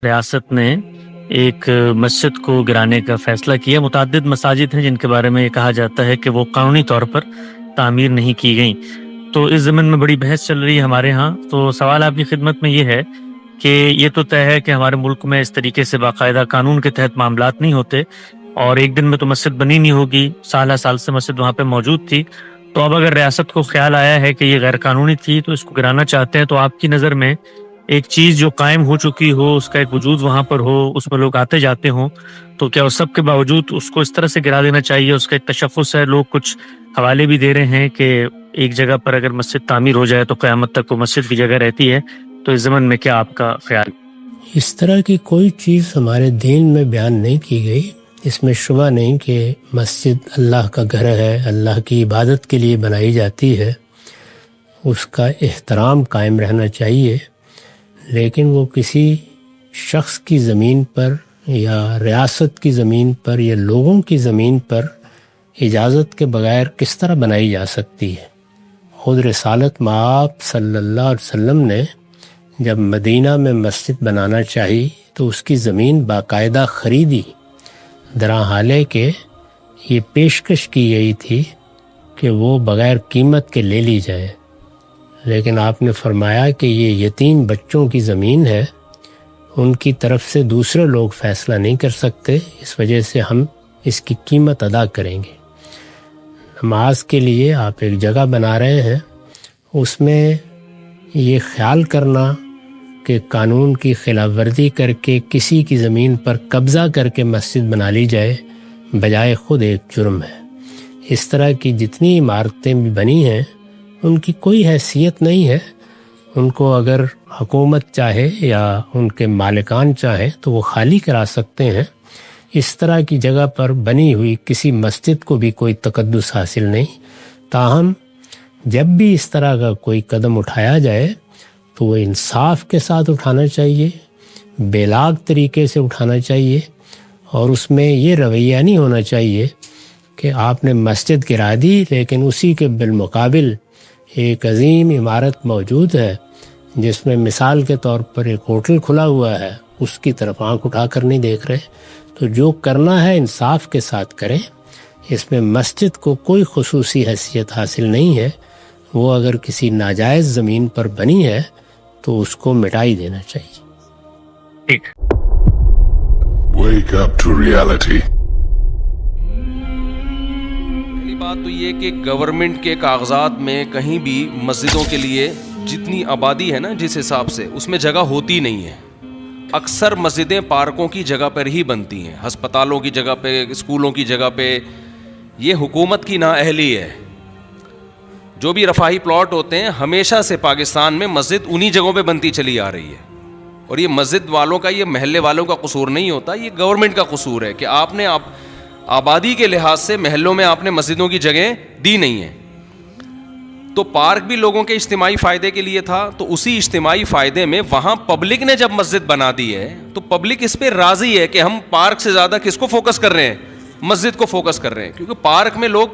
ریاست نے ایک مسجد کو گرانے کا فیصلہ کیا۔ متعدد مساجد ہیں جن کے بارے میں یہ کہا جاتا ہے کہ وہ قانونی طور پر تعمیر نہیں کی گئیں، تو اس ضمن میں بڑی بحث چل رہی ہے ہمارے ہاں۔ تو سوال آپ کی خدمت میں یہ ہے کہ یہ تو طے ہے کہ ہمارے ملک میں اس طریقے سے باقاعدہ قانون کے تحت معاملات نہیں ہوتے، اور ایک دن میں تو مسجد بنی نہیں ہوگی، سالہ سال سے مسجد وہاں پہ موجود تھی۔ تو اب اگر ریاست کو خیال آیا ہے کہ یہ غیر قانونی تھی تو اس کو گرانا چاہتے ہیں، تو آپ کی نظر میں ایک چیز جو قائم ہو چکی ہو، اس کا ایک وجود وہاں پر ہو، اس میں لوگ آتے جاتے ہوں، تو کیا اس سب کے باوجود اس کو اس طرح سے گرا دینا چاہیے؟ اس کا ایک تشخص ہے، لوگ کچھ حوالے بھی دے رہے ہیں کہ ایک جگہ پر اگر مسجد تعمیر ہو جائے تو قیامت تک وہ مسجد کی جگہ رہتی ہے۔ تو اس ضمن میں کیا آپ کا خیال؟ اس طرح کی کوئی چیز ہمارے دین میں بیان نہیں کی گئی۔ اس میں شبہ نہیں کہ مسجد اللہ کا گھر ہے، اللہ کی عبادت کے لیے بنائی جاتی ہے، اس کا احترام قائم رہنا چاہیے، لیکن وہ کسی شخص کی زمین پر یا ریاست کی زمین پر یا لوگوں کی زمین پر اجازت کے بغیر کس طرح بنائی جا سکتی ہے؟ خود رسالت مآب صلی اللہ علیہ وسلم نے جب مدینہ میں مسجد بنانا چاہی تو اس کی زمین باقاعدہ خریدی، درا حالے کہ یہ پیشکش کی گئی تھی کہ وہ بغیر قیمت کے لے لی جائے، لیکن آپ نے فرمایا کہ یہ یتیم بچوں کی زمین ہے، ان کی طرف سے دوسرے لوگ فیصلہ نہیں کر سکتے، اس وجہ سے ہم اس کی قیمت ادا کریں گے۔ نماز کے لیے آپ ایک جگہ بنا رہے ہیں، اس میں یہ خیال کرنا کہ قانون کی خلاف ورزی کر کے کسی کی زمین پر قبضہ کر کے مسجد بنا لی جائے، بجائے خود ایک جرم ہے۔ اس طرح کی جتنی عمارتیں بھی بنی ہیں ان کی کوئی حیثیت نہیں ہے، ان کو اگر حکومت چاہے یا ان کے مالکان چاہیں تو وہ خالی کرا سکتے ہیں۔ اس طرح کی جگہ پر بنی ہوئی کسی مسجد کو بھی کوئی تقدس حاصل نہیں۔ تاہم جب بھی اس طرح کا کوئی قدم اٹھایا جائے تو وہ انصاف کے ساتھ اٹھانا چاہیے، بے لاگ طریقے سے اٹھانا چاہیے، اور اس میں یہ رویہ نہیں ہونا چاہیے کہ آپ نے مسجد گرا دی لیکن اسی کے بالمقابل ایک عظیم عمارت موجود ہے جس میں مثال کے طور پر ایک ہوٹل کھلا ہوا ہے، اس کی طرف آنکھ اٹھا کر نہیں دیکھ رہے۔ تو جو کرنا ہے انصاف کے ساتھ کریں، اس میں مسجد کو کوئی خصوصی حیثیت حاصل نہیں ہے۔ وہ اگر کسی ناجائز زمین پر بنی ہے تو اس کو مٹائی دینا چاہیے۔ ٹھیک۔ Wake up to reality. پہلی بات تو یہ کہ گورنمنٹ کے کاغذات میں کہیں بھی مسجدوں کے لیے جتنی آبادی ہے نا جس حساب سے، اس میں جگہ ہوتی نہیں ہے۔ اکثر مسجدیں پارکوں کی جگہ پر ہی بنتی ہیں، ہسپتالوں کی جگہ پہ، اسکولوں کی جگہ پہ۔ یہ حکومت کی نااہلی ہے۔ جو بھی رفاہی پلاٹ ہوتے ہیں ہمیشہ سے پاکستان میں مسجد انہی جگہوں پہ بنتی چلی آ رہی ہے، اور یہ مسجد والوں کا، یہ محلے والوں کا قصور نہیں ہوتا، یہ گورنمنٹ کا قصور ہے کہ آپ نے آبادی کے لحاظ سے محلوں میں آپ نے مسجدوں کی جگہیں دی نہیں ہیں۔ تو پارک بھی لوگوں کے اجتماعی فائدے کے لیے تھا، تو اسی اجتماعی فائدے میں وہاں پبلک نے جب مسجد بنا دی ہے تو پبلک اس پہ راضی ہے کہ ہم پارک سے زیادہ کس کو فوکس کر رہے ہیں؟ مسجد کو فوکس کر رہے ہیں، کیونکہ پارک میں لوگ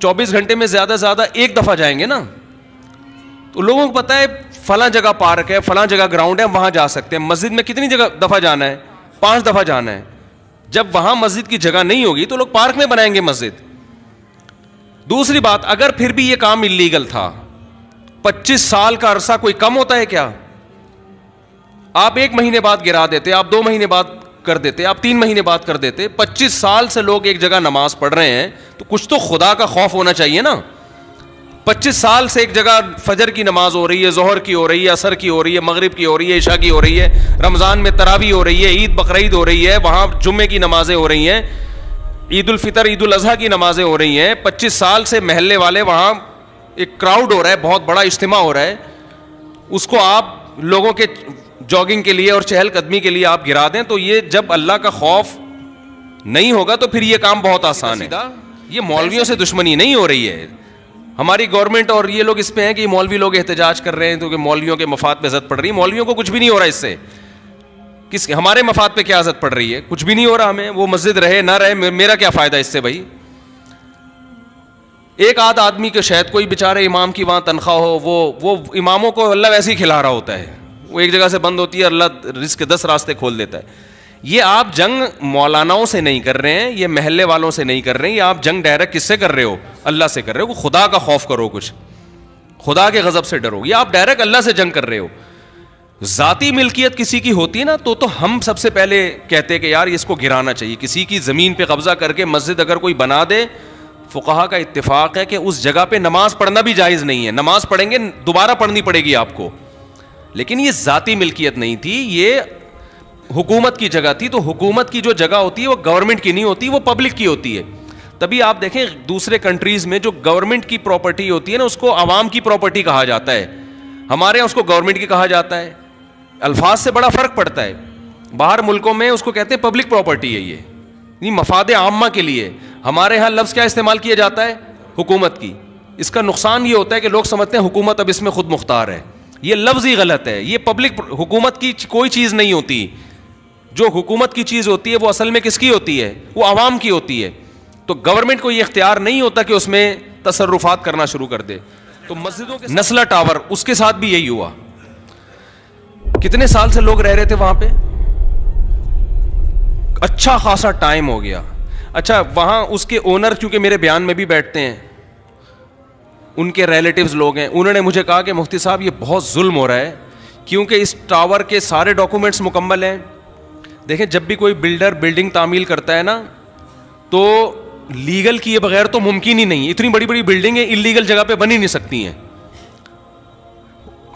24 گھنٹے میں زیادہ سے زیادہ ایک دفعہ جائیں گے نا، تو لوگوں کو پتہ ہے فلاں جگہ پارک ہے، فلاں جگہ گراؤنڈ ہے، وہاں جا سکتے ہیں۔ مسجد میں کتنی جگہ دفعہ جانا ہے؟ 5 دفعہ جانا ہے۔ جب وہاں مسجد کی جگہ نہیں ہوگی تو لوگ پارک میں بنائیں گے مسجد۔ دوسری بات، اگر پھر بھی یہ کام اللیگل تھا، 25 سال کا عرصہ کوئی کم ہوتا ہے کیا؟ آپ 1 مہینے بعد گرا دیتے، آپ 2 مہینے بعد کر دیتے، آپ 3 مہینے بعد کر دیتے۔ 25 سال سے لوگ ایک جگہ نماز پڑھ رہے ہیں تو کچھ تو خدا کا خوف ہونا چاہیے نا۔ 25 سال سے ایک جگہ فجر کی نماز ہو رہی ہے، ظہر کی ہو رہی ہے، عصر کی ہو رہی ہے، مغرب کی ہو رہی ہے، عشاء کی ہو رہی ہے، رمضان میں تراویح ہو رہی ہے، عید بقرعید ہو رہی ہے، وہاں جمعے کی نمازیں ہو رہی ہیں، عید الفطر عید الاضحیٰ کی نمازیں ہو رہی ہیں۔ 25 سال سے محلے والے وہاں ایک کراؤڈ ہو رہا ہے، بہت بڑا اجتماع ہو رہا ہے، اس کو آپ لوگوں کے جاگنگ کے لیے اور چہل قدمی کے لیے آپ گرا دیں، تو یہ جب اللہ کا خوف نہیں ہوگا تو پھر یہ کام بہت آسان ہے۔ یہ مولویوں سے دشمنی نہیں ہو رہی ہے، ہماری گورنمنٹ اور یہ لوگ اس پہ ہیں کہ مولوی لوگ احتجاج کر رہے ہیں تو کہ مولویوں کے مفاد پہ اذیت پڑ رہی ہے۔ مولویوں کو کچھ بھی نہیں ہو رہا اس سے، ہمارے مفاد پہ کیا اذیت پڑ رہی ہے؟ کچھ بھی نہیں ہو رہا ہمیں، وہ مسجد رہے نہ رہے میرا کیا فائدہ اس سے بھائی؟ ایک آدھ آدمی کے شاید کوئی بیچارے امام کی وہاں تنخواہ ہو، وہ اماموں کو اللہ ویسے ہی کھلا رہا ہوتا ہے، وہ ایک جگہ سے بند ہوتی ہے, اللہ رزق کے 10 راستے کھول دیتا ہے. یہ آپ جنگ مولاناؤں سے نہیں کر رہے ہیں, یہ محلے والوں سے نہیں کر رہے ہیں, یہ آپ جنگ ڈائریکٹ کس سے کر رہے ہو؟ اللہ سے کر رہے ہو. خدا کا خوف کرو, کچھ خدا کے غضب سے ڈرو. یہ آپ ڈائریکٹ اللہ سے جنگ کر رہے ہو. ذاتی ملکیت کسی کی ہوتی ہے نا تو ہم سب سے پہلے کہتے کہ یار اس کو گرانا چاہیے. کسی کی زمین پہ قبضہ کر کے مسجد اگر کوئی بنا دے, فقہا کا اتفاق ہے کہ اس جگہ پہ نماز پڑھنا بھی جائز نہیں ہے. نماز پڑھیں گے دوبارہ پڑھنی پڑے گی آپ کو, لیکن یہ ذاتی ملکیت نہیں تھی, یہ حکومت کی جگہ تھی. تو حکومت کی جو جگہ ہوتی ہے وہ گورنمنٹ کی نہیں ہوتی, وہ پبلک کی ہوتی ہے. تبھی آپ دیکھیں دوسرے کنٹریز میں جو گورنمنٹ کی پراپرٹی ہوتی ہے نا, اس کو عوام کی پراپرٹی کہا جاتا ہے. ہمارے یہاں اس کو گورنمنٹ کی کہا جاتا ہے. الفاظ سے بڑا فرق پڑتا ہے. باہر ملکوں میں اس کو کہتے ہیں پبلک پراپرٹی ہے, یہ مفاد عامہ کے لیے. ہمارے ہاں لفظ کیا استعمال کیا جاتا ہے؟ حکومت کی. اس کا نقصان یہ ہوتا ہے کہ لوگ سمجھتے ہیں حکومت اب اس میں خود مختار ہے. یہ لفظ ہی غلط ہے. یہ پبلک حکومت کی کوئی چیز نہیں ہوتی. جو حکومت کی چیز ہوتی ہے وہ اصل میں کس کی ہوتی ہے؟ وہ عوام کی ہوتی ہے. تو گورنمنٹ کو یہ اختیار نہیں ہوتا کہ اس میں تصرفات کرنا شروع کر دے. تو مسجدوں کے نسلا ٹاور, اس کے ساتھ بھی یہی ہوا. کتنے سال سے لوگ رہ رہے تھے وہاں پہ, اچھا خاصا ٹائم ہو گیا. اچھا وہاں اس کے اونر چونکہ میرے بیان میں بھی بیٹھتے ہیں, ان کے ریلیٹیوز لوگ ہیں, انہوں نے مجھے کہا کہ مفتی صاحب یہ بہت ظلم ہو رہا ہے کیونکہ اس ٹاور کے سارے ڈاکومنٹس مکمل ہیں. دیکھیں جب بھی کوئی بلڈر بلڈنگ تعمیل کرتا ہے نا تو لیگل کیے بغیر تو ممکن ہی نہیں. اتنی بڑی بڑی بلڈنگیں انلیگل جگہ پہ بن ہی نہیں سکتی ہیں.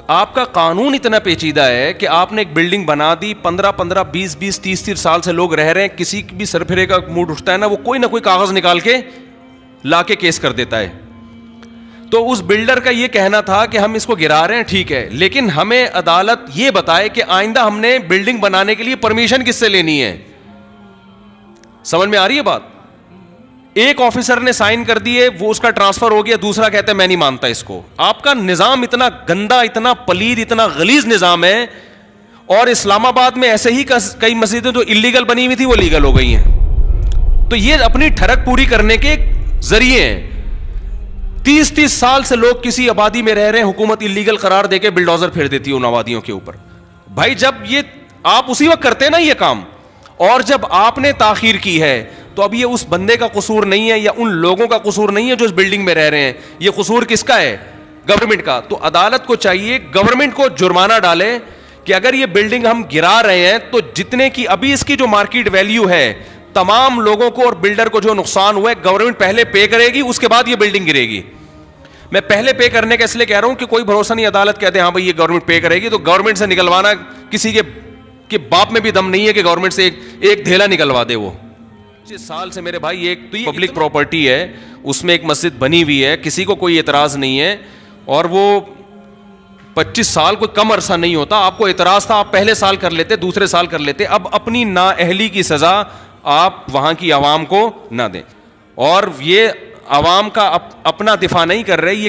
آپ کا قانون اتنا پیچیدہ ہے کہ آپ نے ایک بلڈنگ بنا دی, 15 20 30 سال سے لوگ رہ رہے ہیں. کسی بھی سرپھرے کا موڈ اٹھتا ہے نا, وہ کوئی نہ کوئی کاغذ نکال کے لا کے کیس کر دیتا ہے. تو اس بلڈر کا یہ کہنا تھا کہ ہم اس کو گرا رہے ہیں, ٹھیک ہے, لیکن ہمیں عدالت یہ بتائے کہ آئندہ ہم نے بلڈنگ بنانے کے لیے پرمیشن کس سے لینی ہے. سمجھ میں آ رہی ہے بات؟ ایک آفیسر نے سائن کر دیے, وہ اس کا ٹرانسفر ہو گیا, دوسرا کہتا ہے میں نہیں مانتا اس کو. آپ کا نظام اتنا گندا, اتنا پلید, اتنا غلیظ نظام ہے. اور اسلام آباد میں ایسے ہی کئی مسجدیں جو انلیگل بنی ہوئی تھی وہ لیگل ہو گئی ہیں. تو یہ اپنی ٹھڑک پوری کرنے کے ذریعے ہیں. 30 سال سے لوگ کسی آبادی میں رہ رہے ہیں, حکومت انلیگل قرار دے کے بلڈوزر پھیر دیتی ہے ان آبادیوں کے اوپر. بھائی جب یہ آپ اسی وقت کرتے ہیں نا یہ کام, اور جب آپ نے تاخیر کی ہے تو اب یہ اس بندے کا قصور نہیں ہے یا ان لوگوں کا قصور نہیں ہے جو اس بلڈنگ میں رہ رہے ہیں. یہ قصور کس کا ہے؟ گورنمنٹ کا. تو عدالت کو چاہیے گورنمنٹ کو جرمانہ ڈالے کہ اگر یہ بلڈنگ ہم گرا رہے ہیں تو جتنے کی ابھی اس کی جو مارکیٹ ویلیو ہے, تمام لوگوں کو اور بلڈر کو جو نقصان ہوا ہے گورنمنٹ پہلے پے کرے گی, اس کے بعد یہ بلڈنگ گرے گی. میں پہلے پے کرنے کا اس لیے کہہ رہا ہوں کہ کوئی بھروسہ نہیں, عدالت کہتے ہیں ہاں بھائی یہ گورنمنٹ پے کرے گی, تو گورنمنٹ سے نکلوانا کسی کے باپ میں بھی دم نہیں ہے کہ گورنمنٹ سے ایک دھیلا نکلوا دے. وہ 25 سال سے میرے بھائی ایک تو پبلک پراپرٹی ہے, اس میں ایک مسجد بنی ہوئی ہے, کسی کو کوئی اعتراض نہیں ہے, اور وہ 25 سال کوئی کم عرصہ نہیں ہوتا. آپ کو اعتراض تھا, آپ پہلے سال کر لیتے, دوسرے سال کر لیتے. اب اپنی نااہلی کی سزا آپ وہاں کی عوام کو نہ دیں. اور یہ عوام کا اپنا دفاع نہیں کر رہے, یہ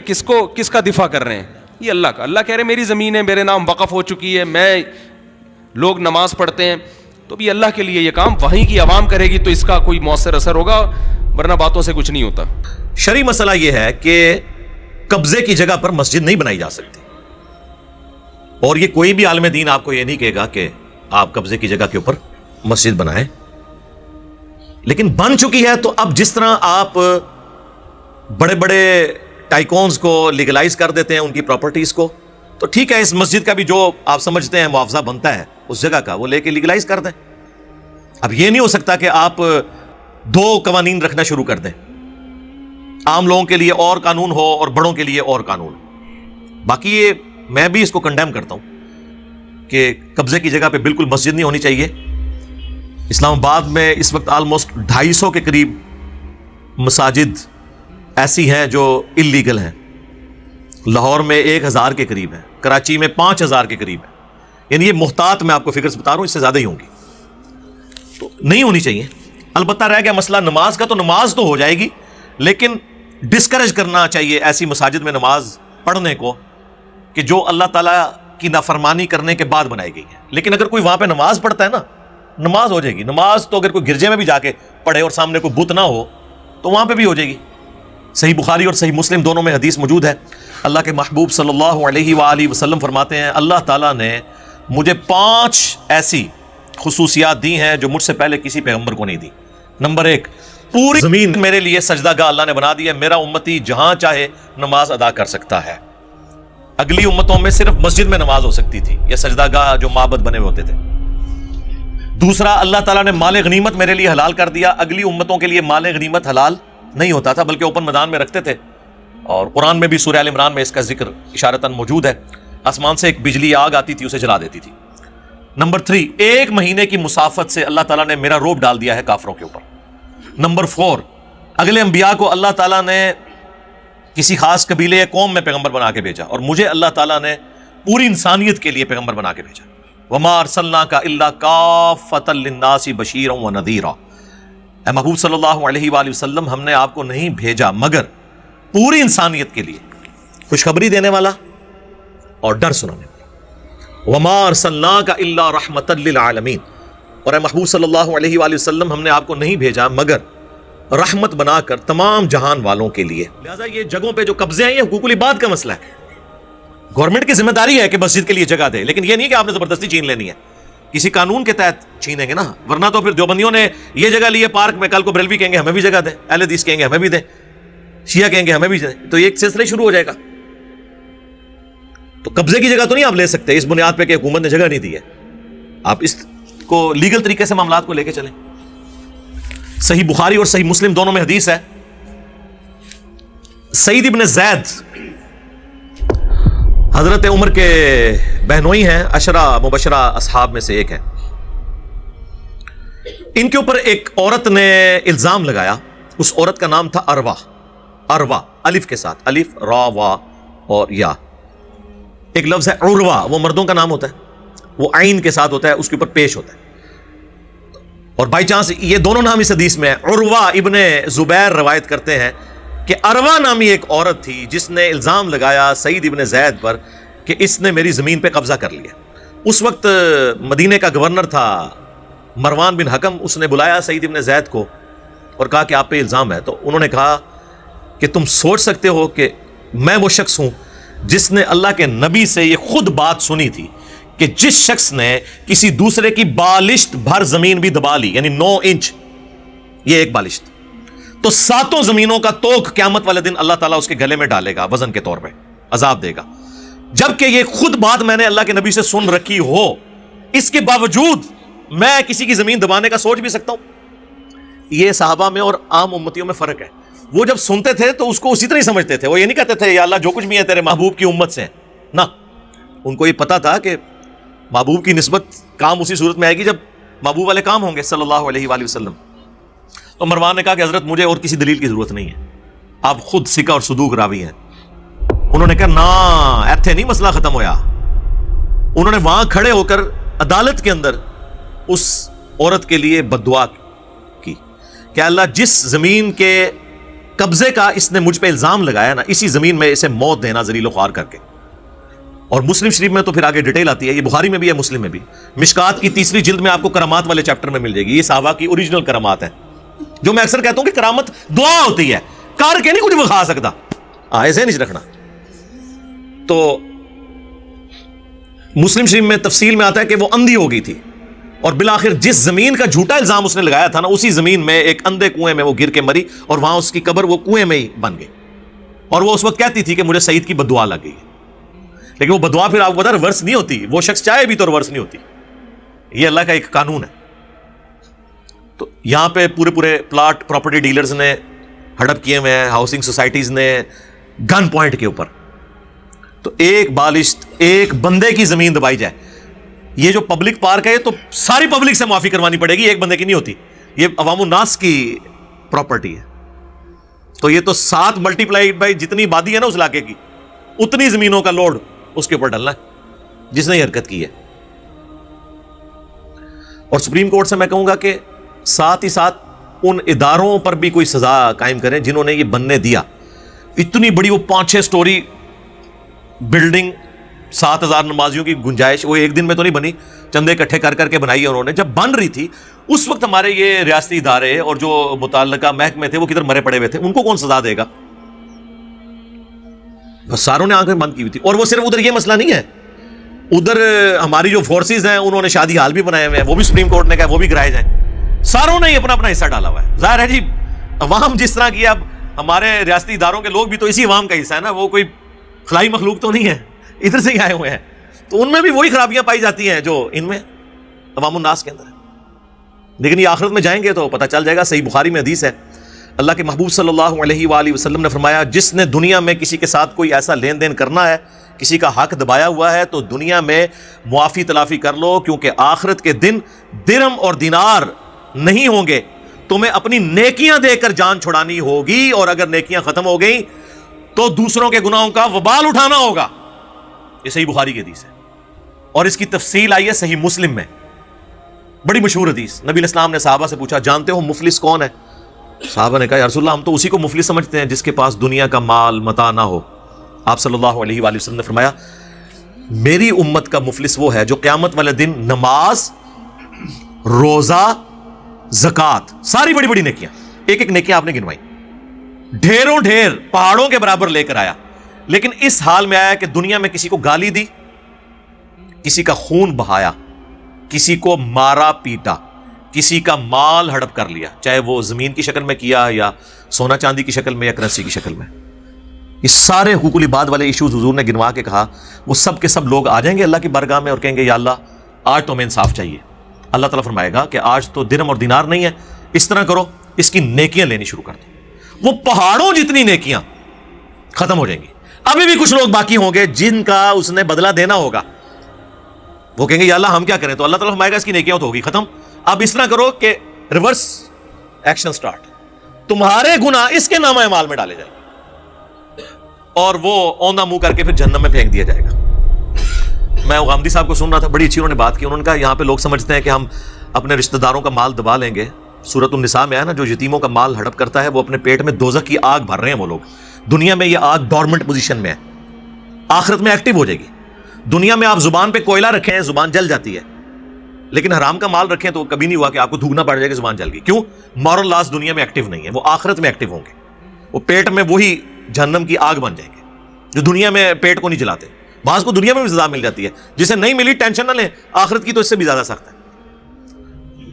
کس کا دفاع کر رہے ہیں؟ یہ اللہ کا. اللہ کہہ رہے میری زمین ہے, میرے نام وقف ہو چکی ہے, میں لوگ نماز پڑھتے ہیں, تو بھی اللہ کے لیے یہ کام وہیں کی عوام کرے گی تو اس کا کوئی مؤثر اثر ہوگا, ورنہ باتوں سے کچھ نہیں ہوتا. شرعی مسئلہ یہ ہے کہ قبضے کی جگہ پر مسجد نہیں بنائی جا سکتی, اور یہ کوئی بھی عالم دین آپ کو یہ نہیں کہے گا کہ آپ قبضے کی جگہ کے اوپر مسجد بنائیں. لیکن بن چکی ہے تو اب جس طرح آپ بڑے بڑے ٹائکونز کو لیگلائز کر دیتے ہیں ان کی پراپرٹیز کو, تو ٹھیک ہے اس مسجد کا بھی جو آپ سمجھتے ہیں معاوضہ بنتا ہے اس جگہ کا وہ لے کے لیگلائز کر دیں. اب یہ نہیں ہو سکتا کہ آپ 2 قوانین رکھنا شروع کر دیں, عام لوگوں کے لیے اور قانون ہو اور بڑوں کے لیے اور قانون. باقی یہ میں بھی اس کو کنڈیم کرتا ہوں کہ قبضے کی جگہ پہ بالکل مسجد نہیں ہونی چاہیے. اسلام آباد میں اس وقت آلموسٹ 250 کے قریب مساجد ایسی ہیں جو انلیگل ہیں. لاہور میں 1000 کے قریب ہے, کراچی میں 5000 کے قریب ہے. یعنی یہ محتاط میں آپ کو فگرز بتا رہا ہوں, اس سے زیادہ ہی ہوں گی. تو نہیں ہونی چاہیے. البتہ رہ گیا مسئلہ نماز کا, تو نماز تو ہو جائے گی, لیکن ڈسکریج کرنا چاہیے ایسی مساجد میں نماز پڑھنے کو کہ جو اللہ تعالیٰ کی نافرمانی کرنے کے بعد بنائی گئی ہے. لیکن اگر کوئی وہاں پہ نماز پڑھتا ہے نا, نماز ہو جائے گی. نماز تو اگر کوئی گرجے میں بھی جا کے پڑھے اور سامنے کوئی بت نہ ہو تو وہاں پہ بھی ہو جائے گی. صحیح بخاری اور صحیح مسلم دونوں میں حدیث موجود ہے. اللہ کے محبوب صلی اللہ علیہ وآلہ وسلم فرماتے ہیں اللہ تعالیٰ نے مجھے 5 ایسی خصوصیات دی ہیں جو مجھ سے پہلے کسی پیغمبر کو نہیں دی۔ نمبر 1، پوری زمین میرے لیے سجدہ گاہ اللہ نے بنا دی ہے، میرا امتی جہاں چاہے نماز ادا کر سکتا ہے۔ اگلی امتوں میں صرف مسجد میں نماز ہو سکتی تھی یا سجدہ گاہ جو معبد بنے ہوئے ہوتے تھے۔ دوسرا، اللہ تعالیٰ نے مال غنیمت میرے لیے حلال کر دیا، اگلی امتوں کے لیے مال غنیمت حلال نہیں ہوتا تھا بلکہ اوپن میدان میں رکھتے تھے، اور قرآن میں بھی سورہ ال عمران میں اس کا ذکر اشارتاً موجود ہے۔ آسمان سے ایک بجلی آگ آتی تھی، اسے جلا دیتی تھی۔ نمبر 3، 1 مہینے کی مسافت سے اللہ تعالیٰ نے میرا روب ڈال دیا ہے کافروں کے اوپر۔ نمبر 4، اگلے انبیاء کو اللہ تعالیٰ نے کسی خاص قبیلے یا قوم میں پیغمبر بنا کے بھیجا، اور مجھے اللہ تعالیٰ نے پوری انسانیت کے لیے پیغمبر بنا کے بھیجا۔ وَمَا أَرْسَلْنَاكَ إِلَّا كَافَّةً لِلنَّاسِ بَشِيرًا وَنَذِيرًا، اے محبوب صلی اللہ علیہ وآلہ وسلم، ہم نے آپ کو نہیں بھیجا مگر پوری انسانیت کے لیے خوشخبری دینے والا اور ڈر سنانے والا۔ وَمَا أَرْسَلْنَاكَ إِلَّا رَحْمَةً لِلْعَالَمِينَ، اور اے محبوب صلی اللہ علیہ وآلہ وسلم، ہم نے آپ کو نہیں بھیجا مگر رحمت بنا کر تمام جہان والوں کے لیے۔ لہٰذا یہ جگہوں پہ جو قبضے ہیں یہ حقوق العباد کا مسئلہ ہے۔ گورنمنٹ کی ذمہ داری ہے کہ مسجد کے لیے جگہ دے، لیکن یہ نہیں کہ آپ نے زبردستی چھین لینی ہے، کسی قانون کے تحت چھینیں گے نا، ورنہ تو پھر دیوبندیوں نے یہ جگہ لی ہے پارک میں، کل کو بریلوی کہیں گے ہمیں بھی جگہ دیں، اہل حدیث کہیں گے ہمیں بھی دیں، شیعہ کہیں گے ہمیں بھی دیں، تو ایک سلسلہ شروع ہو جائے گا۔ تو قبضے کی جگہ تو نہیں آپ لے سکتے اس بنیاد پہ کہ حکومت نے جگہ نہیں دی ہے، آپ اس کو لیگل طریقے سے معاملات کو لے کے چلیں۔ صحیح بخاری اور صحیح مسلم دونوں میں حدیث ہے، سعید ابن زید حضرت عمر کے بہنوئی ہیں، عشرہ مبشرہ اصحاب میں سے ایک ہے۔ ان کے اوپر ایک عورت نے الزام لگایا، اس عورت کا نام تھا اروا، اروا الف کے ساتھ، الف را وا اور یا۔ ایک لفظ ہے عروا، وہ مردوں کا نام ہوتا ہے، وہ عین کے ساتھ ہوتا ہے، اس کے اوپر پیش ہوتا ہے، اور بائی چانس یہ دونوں نام اس حدیث میں ہے۔ عروا ابن زبیر روایت کرتے ہیں کہ اروا نامی ایک عورت تھی جس نے الزام لگایا سعید ابن زید پر کہ اس نے میری زمین پہ قبضہ کر لیا۔ اس وقت مدینہ کا گورنر تھا مروان بن حکم، اس نے بلایا سعید ابن زید کو اور کہا کہ آپ پہ الزام ہے، تو انہوں نے کہا کہ تم سوچ سکتے ہو کہ میں وہ شخص ہوں جس نے اللہ کے نبی سے یہ خود بات سنی تھی کہ جس شخص نے کسی دوسرے کی بالشت بھر زمین بھی دبا لی، یعنی 9 انچ یہ ایک بالشت، تو 7 زمینوں کا توق قیامت والے دن اللہ تعالیٰ اس کے گلے میں ڈالے گا وزن کے طور پہ، عذاب دے گا۔ جبکہ یہ خود بات میں نے اللہ کے نبی سے سن رکھی ہو، اس کے باوجود میں کسی کی زمین دبانے کا سوچ بھی سکتا ہوں۔ یہ صحابہ میں اور عام امتیوں میں فرق ہے، وہ جب سنتے تھے تو اس کو اسی طرح ہی سمجھتے تھے، وہ یہ نہیں کہتے تھے یا اللہ جو کچھ بھی ہے تیرے محبوب کی امت سے نہ، ان کو یہ پتا تھا کہ محبوب کی نسبت کام اسی صورت میں آئے گی جب محبوب والے کام ہوں گے صلی اللہ علیہ وآلہ وسلم۔ تو مروان نے کہا کہ حضرت مجھے اور کسی دلیل کی ضرورت نہیں ہے، آپ خود ثقہ اور صدوق راوی ہیں۔ انہوں نے کہا نا، ایتھے نہیں مسئلہ ختم ہویا۔ انہوں نے وہاں کھڑے ہو کر عدالت کے اندر اس عورت کے لیے بد دعا کی کہ اللہ جس زمین کے قبضے کا اس نے مجھ پہ الزام لگایا نا، اسی زمین میں اسے موت دینا ذلیل و خوار کر کے۔ اور مسلم شریف میں تو پھر آگے ڈیٹیل آتی ہے، یہ بخاری میں بھی ہے، مسلم میں بھی، مشکات کی 3 جلد میں آپ کو کرامات والے چیپٹر میں مل جائے گی۔ یہ صحابہ کی اوریجنل کرامات ہیں، جو میں اکثر کہتا ہوں کہ کرامت دعا ہوتی ہے، کار کے نہیں کچھ بخا سکتا، ایسے نہیں رکھنا۔ تو مسلم شریف میں تفصیل میں آتا ہے کہ وہ اندھی ہو گئی تھی، اور بالآخر جس زمین کا جھوٹا الزام اس نے لگایا تھا نا، اسی زمین میں ایک اندھے کنویں میں وہ گر کے مری، اور وہاں اس کی قبر وہ کنویں میں ہی بن گئی، اور وہ اس وقت کہتی تھی کہ مجھے سعید کی بددعا لگ گئی۔ لیکن وہ بددعا پھر آپ کو پتا ریورس نہیں ہوتی، وہ شخص چاہے بھی تو ریورس نہیں ہوتی، یہ اللہ کا ایک قانون ہے۔ تو یہاں پہ پورے پلاٹ پراپرٹی ڈیلرز نے ہڑپ کیے ہوئے ہیں، ہاؤسنگ سوسائٹیز نے گن پوائنٹ کے اوپر، تو ایک بالشت ایک بندے کی زمین دبائی جائے۔ یہ جو پبلک پارک ہے یہ تو ساری پبلک سے معافی کروانی پڑے گی، ایک بندے کی نہیں ہوتی، یہ عوام الناس کی پراپرٹی ہے۔ تو یہ تو 7 ملٹیپلائی بائی جتنی آبادی ہے نا اس علاقے کی، اتنی زمینوں کا لوڈ اس کے اوپر ڈلنا ہے جس نے یہ حرکت کی ہے۔ اور سپریم کورٹ سے میں کہوں گا کہ ساتھ ہی ساتھ ان اداروں پر بھی کوئی سزا قائم کریں جنہوں نے یہ بننے دیا۔ اتنی بڑی وہ 5-6 سٹوری بلڈنگ، 7,000 نمازیوں کی گنجائش، وہ ایک دن میں تو نہیں بنی، چندے اکٹھے کر کر کے بنائی ہے انہوں نے۔ جب بن رہی تھی اس وقت ہمارے یہ ریاستی ادارے اور جو متعلقہ محکمے تھے وہ کدھر مرے پڑے ہوئے تھے، ان کو کون سزا دے گا؟ بس ساروں نے آنکھیں بند کی ہوئی تھی۔ اور وہ صرف ادھر یہ مسئلہ نہیں ہے ادھر ہماری جو فورسز ہیں انہوں نے شادی ہال بھی بنائے ہوئے ہیں, وہ بھی سپریم کورٹ نے کہا وہ بھی گرائے جائیں. ساروں نے ہی اپنا اپنا حصہ ڈالا ہوا ہے. ظاہر ہے جی عوام جس طرح کی, اب ہمارے ریاستی اداروں کے لوگ بھی تو اسی عوام کا حصہ ہے نا, وہ کوئی خلائی مخلوق تو نہیں ہے, ادھر سے ہی آئے ہوئے ہیں. تو ان میں بھی وہی خرابیاں پائی جاتی ہیں جو ان میں عوام الناس کے اندر ہے. لیکن یہ آخرت میں جائیں گے تو پتہ چل جائے گا. صحیح بخاری میں حدیث ہے, اللہ کے محبوب صلی اللہ علیہ وآلہ وسلم نے فرمایا, جس نے دنیا میں کسی کے ساتھ کوئی ایسا لین دین کرنا ہے, کسی کا حق دبایا ہوا ہے, تو دنیا میں معافی تلافی کر لو, کیونکہ آخرت کے دن درہم اور دینار نہیں ہوں گے, تمہیں اپنی نیکیاں دے کر جان چھڑانی ہوگی, اور اگر نیکیاں ختم ہو گئیں تو دوسروں کے گناہوں کا وبال اٹھانا ہوگا. یہ صحیح بخاری کی حدیث ہے, اور اس کی تفصیل آئی ہے صحیح مسلم میں, بڑی مشہور حدیث. نبی علیہ السلام نے صحابہ سے پوچھا, جانتے ہو مفلس کون ہے؟ صحابہ نے کہا, یا رسول اللہ ہم تو اسی کو مفلس سمجھتے ہیں جس کے پاس دنیا کا مال متاع نہ ہو. آپ صلی اللہ علیہ وآلہ وسلم نے فرمایا, میری امت کا مفلس وہ ہے جو قیامت والے دن نماز, روزہ, زکوٰۃ, ساری بڑی بڑی نیکیاں, ایک ایک نیکیاں آپ نے گنوائی, ڈھیروں ڈھیر پہاڑوں کے برابر لے کر آیا, لیکن اس حال میں آیا کہ دنیا میں کسی کو گالی دی, کسی کا خون بہایا, کسی کو مارا پیٹا, کسی کا مال ہڑپ کر لیا, چاہے وہ زمین کی شکل میں کیا یا سونا چاندی کی شکل میں یا کرنسی کی شکل میں. اس سارے حقوق العباد والے ایشوز حضور نے گنوا کے کہا, وہ سب کے سب لوگ آ جائیں گے اللہ کی بارگاہ میں اور کہیں گے, یا اللہ آج تو ہمیں انصاف چاہیے. اللہ تعالیٰ فرمائے گا کہ آج تو درہم اور دینار نہیں ہے, اس طرح کرو اس کی نیکیاں لینی شروع کر دو. وہ پہاڑوں جتنی نیکیاں ختم ہو جائیں گی. ابھی بھی کچھ لوگ باقی ہوں گے جن کا اس نے بدلہ دینا ہوگا, وہ کہیں گے یا اللہ ہم کیا کریں, تو اللہ تعالیٰ فرمائے گا اس کی نیکیاں تو ہوگی ختم, اب اس طرح کرو کہ ریورس ایکشن سٹارٹ, تمہارے گناہ اس کے نامہ اعمال میں ڈالے جائیں گے, اور وہ اوندھا منہ کر کے پھر جہنم میں پھینک دیا جائے گا. میں غامدی صاحب کو سن رہا تھا, بڑی اچھی انہوں نے بات کی. انہوں نے کہا یہاں پہ لوگ سمجھتے ہیں کہ ہم اپنے رشتہ داروں کا مال دبا لیں گے. سورۃ النساء میں ہے نا, جو یتیموں کا مال ہڑپ کرتا ہے وہ اپنے پیٹ میں دوزخ کی آگ بھر رہے ہیں. وہ لوگ دنیا میں یہ آگ ڈورمنٹ پوزیشن میں ہے, آخرت میں ایکٹیو ہو جائے گی. دنیا میں آپ زبان پہ کوئلہ رکھیں ہیں, زبان جل جاتی ہے, لیکن حرام کا مال رکھیں تو کبھی نہیں ہوا کہ آپ کو تھوکنا پڑ جائے گا زبان جل گئی. کیوں؟ مورل لاس دنیا میں ایکٹیو نہیں ہے, وہ آخرت میں ایکٹیو ہوں گے. وہ پیٹ میں وہی جہنم کی آگ بن جائیں گے جو دنیا میں پیٹ کو نہیں جلاتے. بعض کو دنیا میں بھی سزا مل جاتی ہے, جسے نہیں ملی ٹینشن نہ لیں, آخرت کی تو اس سے بھی زیادہ سخت ہے.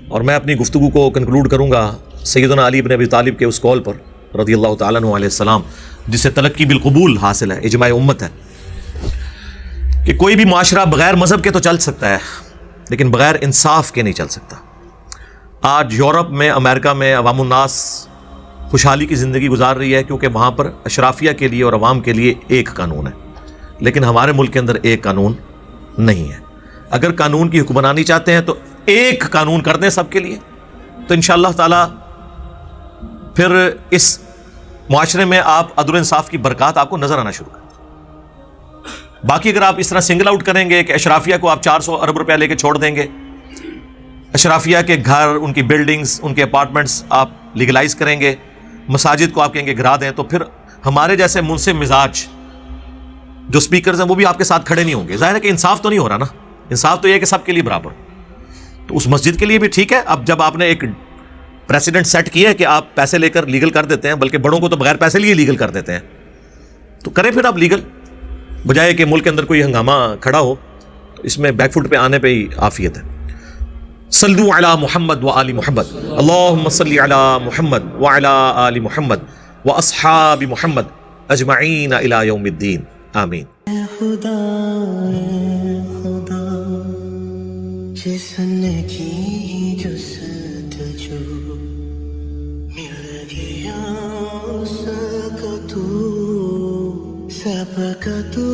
اور میں اپنی گفتگو کو کنکلوڈ کروں گا سیدنا علی بن ابی طالب کے اس قول پر رضی اللہ تعالیٰ عنہ علیہ السلام, جسے تلقی بالقبول حاصل ہے, اجماع امت ہے, کہ کوئی بھی معاشرہ بغیر مذہب کے تو چل سکتا ہے لیکن بغیر انصاف کے نہیں چل سکتا. آج یورپ میں, امریکہ میں عوام الناس خوشحالی کی زندگی گزار رہی ہے کیونکہ وہاں پر اشرافیہ کے لیے اور عوام کے لیے ایک قانون ہے, لیکن ہمارے ملک کے اندر ایک قانون نہیں ہے. اگر قانون کی حکمرانی چاہتے ہیں تو ایک قانون کر دیں سب کے لیے, تو انشاءاللہ تعالی پھر اس معاشرے میں آپ عدل و انصاف کی برکات آپ کو نظر آنا شروع کریں. باقی اگر آپ اس طرح سنگل آؤٹ کریں گے کہ اشرافیہ کو آپ 400 ارب روپیہ لے کے چھوڑ دیں گے, اشرافیہ کے گھر, ان کی بلڈنگز, ان کے اپارٹمنٹس آپ لیگلائز کریں گے, مساجد کو آپ کہیں گے گرا دیں, تو پھر ہمارے جیسے منصف مزاج جو سپیکرز ہیں وہ بھی آپ کے ساتھ کھڑے نہیں ہوں گے. ظاہر ہے کہ انصاف تو نہیں ہو رہا نا, انصاف تو یہ ہے کہ سب کے لیے برابر. تو اس مسجد کے لیے بھی ٹھیک ہے, اب جب آپ نے ایک پریسیڈنٹ سیٹ کیا ہے کہ آپ پیسے لے کر لیگل کر دیتے ہیں, بلکہ بڑوں کو تو بغیر پیسے لیے لیگل کر دیتے ہیں, تو کریں پھر آپ لیگل, بجائے کہ ملک کے اندر کوئی ہنگامہ کھڑا ہو. تو اس میں بیک فٹ پہ آنے پہ ہی عافیت ہے. صلو علی محمد و آل محمد, اللہم صلی علی محمد و علی آل محمد و اصحاب محمد اجمعین الی یوم الدین, آمین. خدا جسن کی جستجو مل گیا اس کا تو سب کا تو